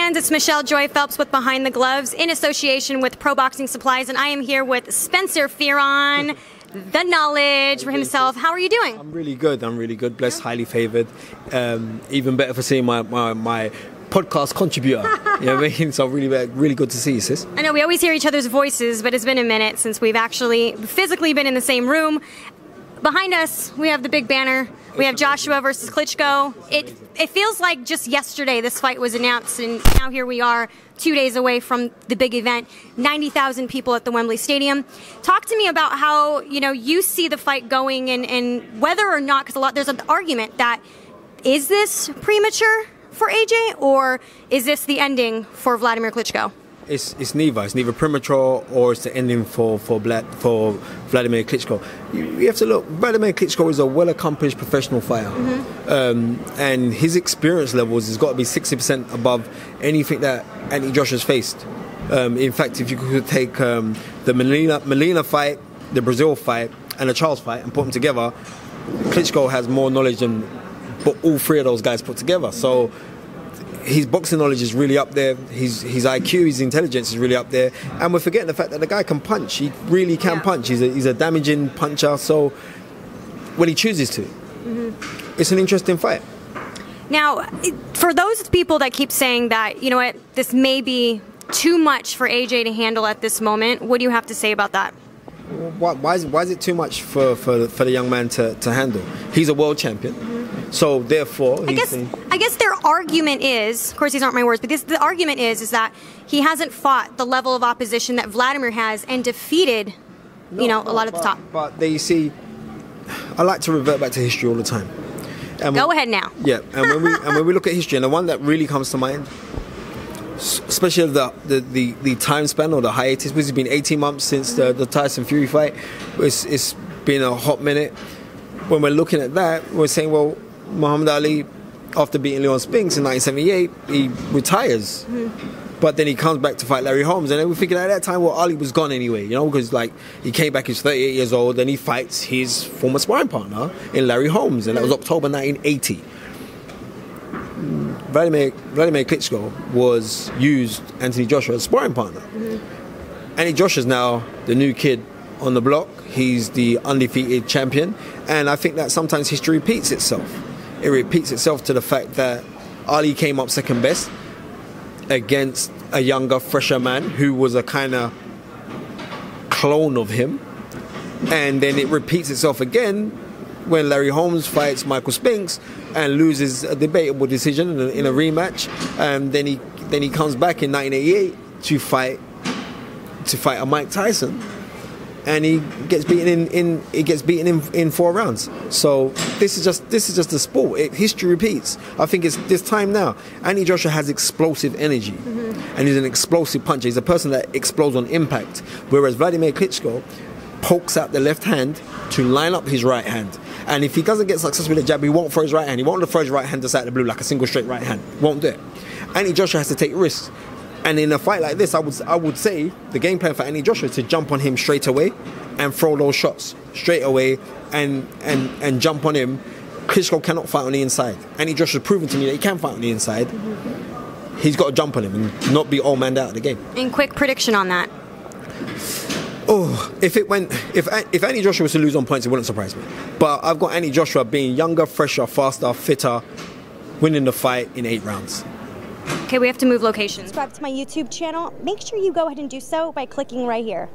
fans, it's Michelle Joy Phelps with Behind the Gloves in association with Pro Boxing Supplies, and I am here with Spencer Fearon, the knowledge for himself. How are you doing? I'm really good. Blessed, highly favored. Even better for seeing my podcast contributor. You know what I mean? So really good to see you, sis. I know we always hear each other's voices, but it's been a minute since we've actually physically been in the same room. Behind us, we have the big banner. We have Joshua versus Klitschko. It feels like just yesterday this fight was announced, and now here we are 2 days away from the big event. 90,000 people at the Wembley Stadium. Talk to me about how you see the fight going, and whether or not, because there's an argument that is this premature for AJ, or is this the ending for Vladimir Klitschko? It's neither. It's neither premature or it's the ending for Vladimir Klitschko. You have to look. Vladimir Klitschko is a well-accomplished professional fighter, and his experience levels has got to be 60% above anything that Anthony Joshua's faced. In fact, if you could take the Molina fight, the Brazil fight, and the Charles fight and put them together, Klitschko has more knowledge than all three of those guys put together. So his boxing knowledge is really up there. His IQ, his intelligence is really up there. And we're forgetting the fact that the guy can punch. He really can punch. He's a damaging puncher. So when he chooses to, it's an interesting fight. Now, for those people that keep saying that, this may be too much for AJ to handle at this moment, what do you have to say about that? Why is it too much for the young man to handle? He's a world champion. So therefore, I guess their argument is, of course these aren't my words, but the argument is that he hasn't fought the level of opposition that Vladimir has and defeated, a lot at the top. But there you see, I like to revert back to history all the time. And Go ahead now. Yeah, and when we look at history, and the one that really comes to mind, especially the time span or the hiatus, which has been 18 months since the Tyson Fury fight, it's been a hot minute. When we're looking at that, we're saying, well, Muhammad Ali, after beating Leon Spinks in 1978, he retires. But then he comes back to fight Larry Holmes. And then we're thinking at that time, well, Ali was gone anyway, because he came back, he's 38 years old, and he fights his former sparring partner in Larry Holmes. And that was October 1980. Vladimir Klitschko was used Anthony Joshua as sparring partner. Anthony Joshua's now the new kid on the block. He's the undefeated champion. And I think that sometimes history repeats itself. It repeats itself to the fact that Ali came up second best against a younger, fresher man who was a kind of clone of him. And then it repeats itself again when Larry Holmes fights Michael Spinks and loses a debatable decision in a rematch. And then he comes back in 1988 to fight a Mike Tyson. And he gets beaten in 4 rounds. So this is just the sport. History repeats. I think it's this time now. Anthony Joshua has explosive energy, and he's an explosive puncher. He's a person that explodes on impact. Whereas Vladimir Klitschko pokes out the left hand to line up his right hand. And if he doesn't get successful with a jab, he won't throw his right hand. He won't throw his right hand just out of the blue like a single straight right hand. Won't do it. Anthony Joshua has to take risks. And in a fight like this, I would say the game plan for Anthony Joshua is to jump on him straight away and throw those shots straight away and jump on him. Klitschko cannot fight on the inside. Anthony Joshua's proven to me that he can fight on the inside. He's got to jump on him and not be all manned out of the game. And quick prediction on that. Oh, if Anthony Joshua was to lose on points, it wouldn't surprise me. But I've got Anthony Joshua being younger, fresher, faster, fitter, winning the fight in 8 rounds. Okay, we have to move locations. Subscribe to my YouTube channel. Make sure you go ahead and do so by clicking right here.